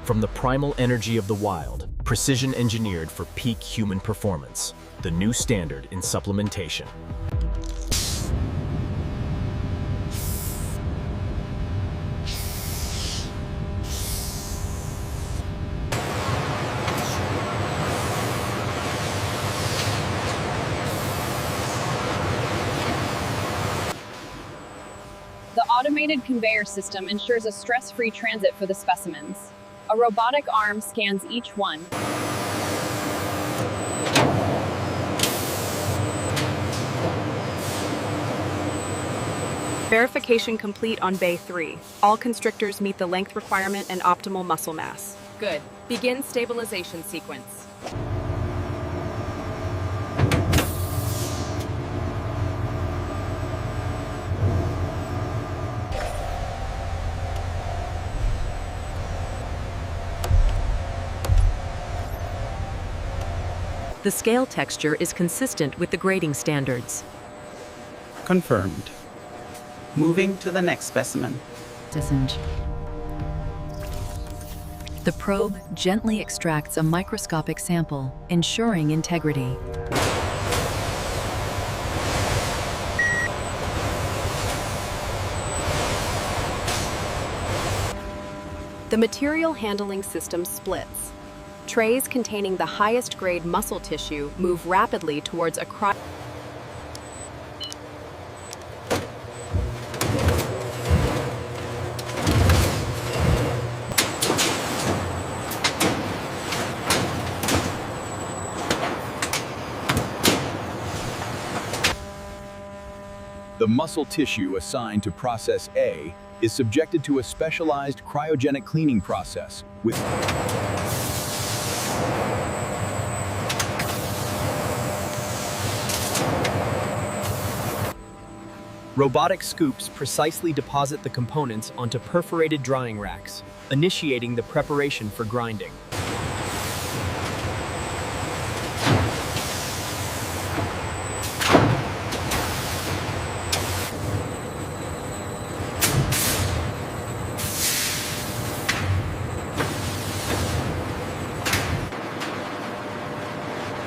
From the primal energy of the wild, precision engineered for peak human performance, the new standard in supplementation. The automated conveyor system ensures a stress-free transit for the specimens. A robotic arm scans each one. Verification complete on Bay 3. All constrictors meet the length requirement and optimal muscle mass. Good. Begin stabilization sequence. The scale texture is consistent with the grading standards. Confirmed. Moving to the next specimen. The probe gently extracts a microscopic sample, ensuring integrity. The material handling system splits. Trays containing the highest grade muscle tissue move rapidly towards a The muscle tissue assigned to process A is subjected to a specialized cryogenic cleaning process with Robotic scoops precisely deposit the components onto perforated drying racks, initiating the preparation for grinding.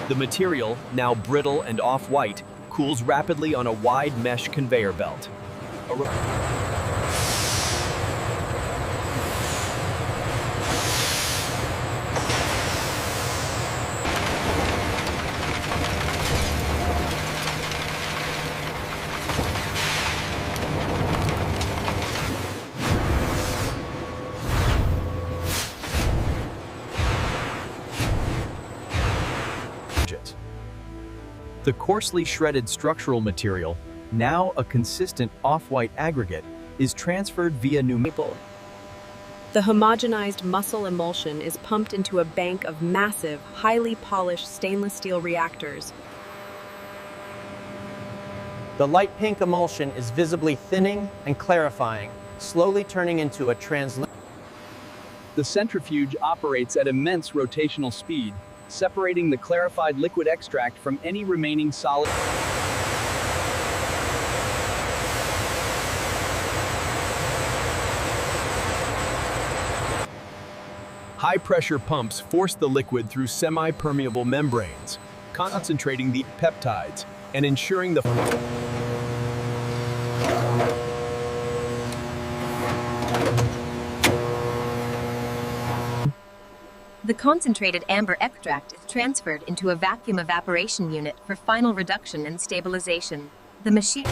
The material, now brittle and off-white, cools rapidly on a wide mesh conveyor belt. The coarsely shredded structural material, now a consistent off-white aggregate, is transferred via pneumatic. The homogenized muscle emulsion is pumped into a bank of massive, highly polished stainless steel reactors. The light pink emulsion is visibly thinning and clarifying, slowly turning into a translucent. The centrifuge operates at immense rotational speed, separating the clarified liquid extract from any remaining solid. High-pressure pumps force the liquid through semi-permeable membranes, concentrating the peptides and ensuring the The concentrated amber extract is transferred into a vacuum evaporation unit for final reduction and stabilization. The machine.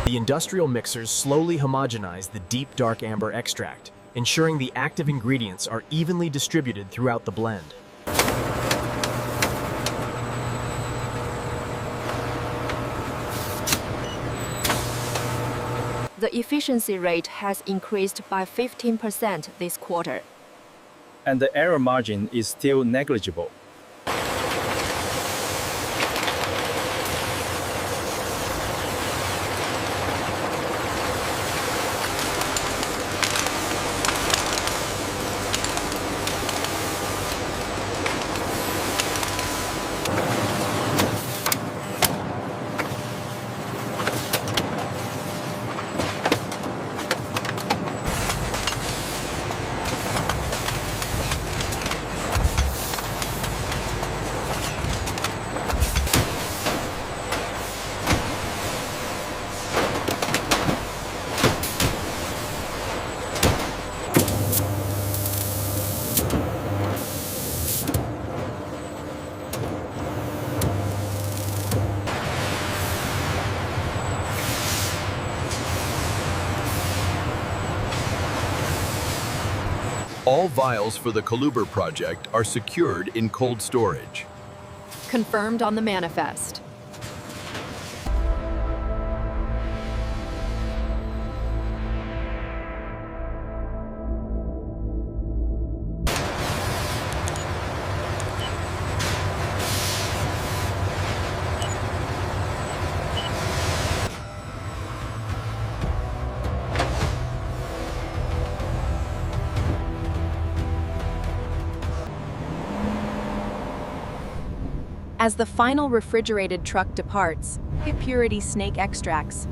The industrial mixers slowly homogenize the deep dark amber extract, ensuring the active ingredients are evenly distributed throughout the blend. The efficiency rate has increased by 15% this quarter. And the error margin is still negligible. All vials for the Coluber project are secured in cold storage. Confirmed on the manifest. As the final refrigerated truck departs, high purity snake extracts.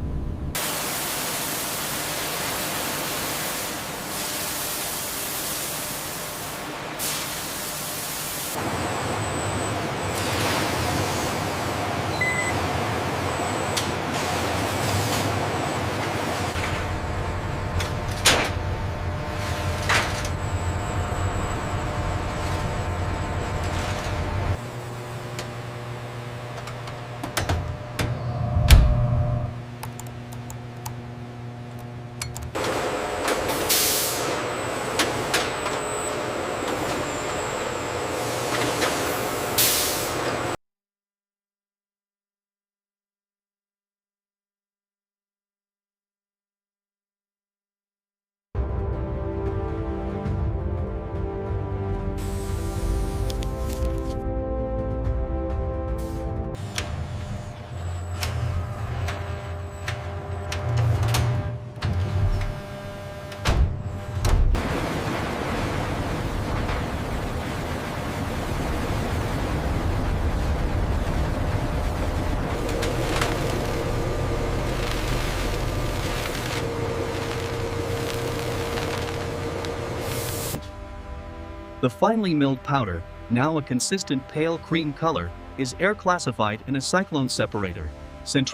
The finely milled powder, now a consistent pale cream color, is air classified in a cyclone separator.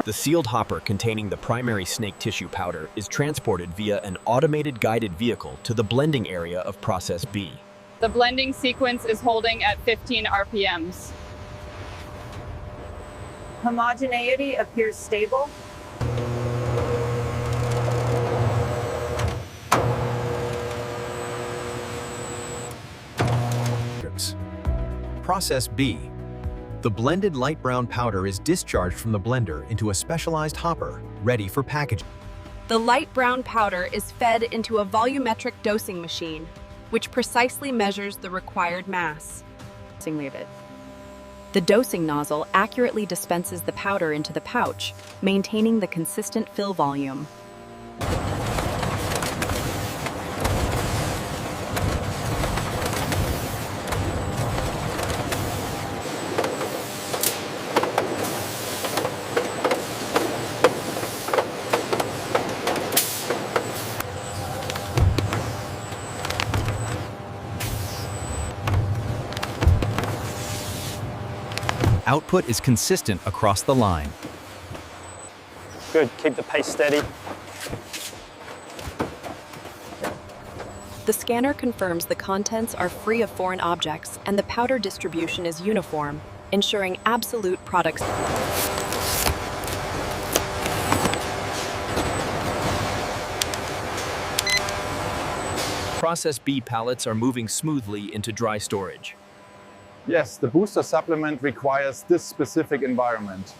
The sealed hopper containing the primary snake tissue powder is transported via an automated guided vehicle to the blending area of Process B. The blending sequence is holding at 15 RPMs. Homogeneity appears stable. Process B. The blended light brown powder is discharged from the blender into a specialized hopper, ready for packaging. The light brown powder is fed into a volumetric dosing machine, which precisely measures the required mass. The dosing nozzle accurately dispenses the powder into the pouch, maintaining the consistent fill volume. Output is consistent across the line. Good, keep the pace steady. The scanner confirms the contents are free of foreign objects and the powder distribution is uniform, ensuring absolute product. Process B pallets are moving smoothly into dry storage. Yes, the booster supplement requires this specific environment.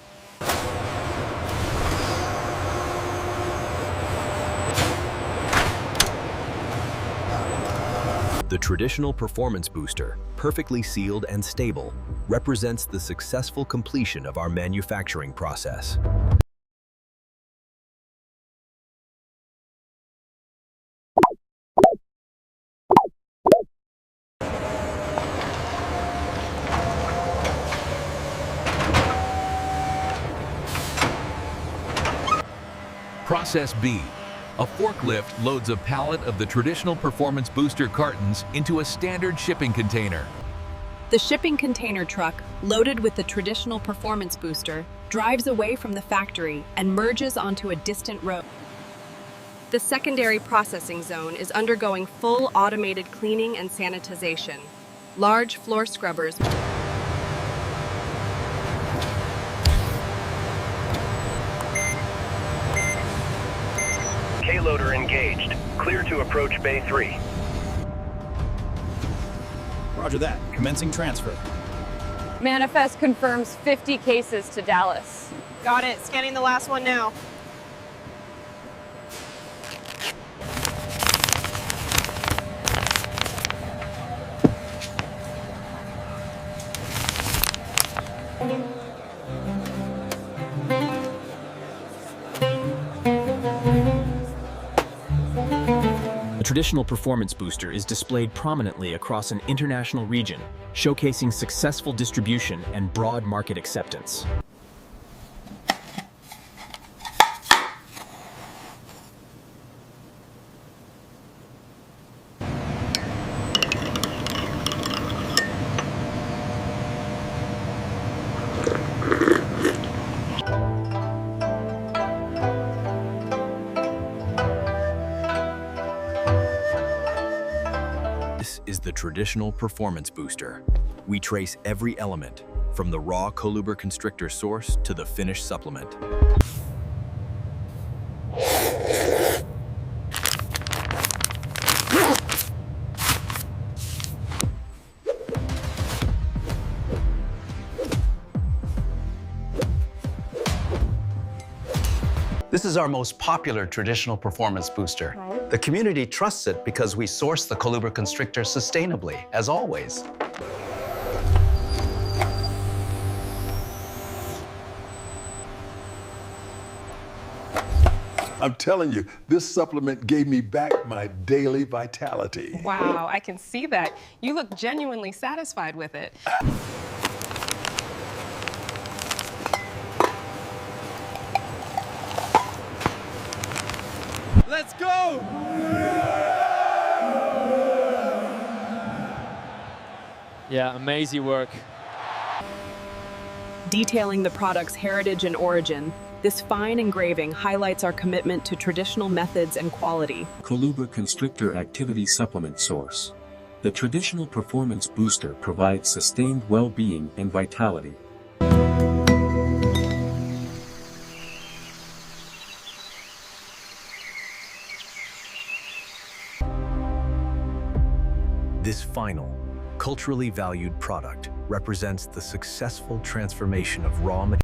The traditional performance booster, perfectly sealed and stable, represents the successful completion of our manufacturing process. Process B. A forklift loads a pallet of the traditional performance booster cartons into a standard shipping container. The shipping container truck, loaded with the traditional performance booster, drives away from the factory and merges onto a distant road. The secondary processing zone is undergoing full automated cleaning and sanitization. Large floor scrubbers. K-loader engaged. Clear to approach Bay 3. Roger that. Commencing transfer. Manifest confirms 50 cases to Dallas. Got it. Scanning the last one now. The traditional performance booster is displayed prominently across an international region, showcasing successful distribution and broad market acceptance. This is the traditional performance booster. We trace every element, from the raw Coluber Constrictor source to the finished supplement. This is our most popular traditional performance booster. The community trusts it because we source the Coluber Constrictor sustainably, as always. I'm telling you, this supplement gave me back my daily vitality. Wow, I can see that. You look genuinely satisfied with it. Let's go! Yeah, amazing work. Detailing the product's heritage and origin, this fine engraving highlights our commitment to traditional methods and quality. Coluber Constrictor Activity Supplement Source. The traditional performance booster provides sustained well-being and vitality. This final, culturally valued product represents the successful transformation of raw materials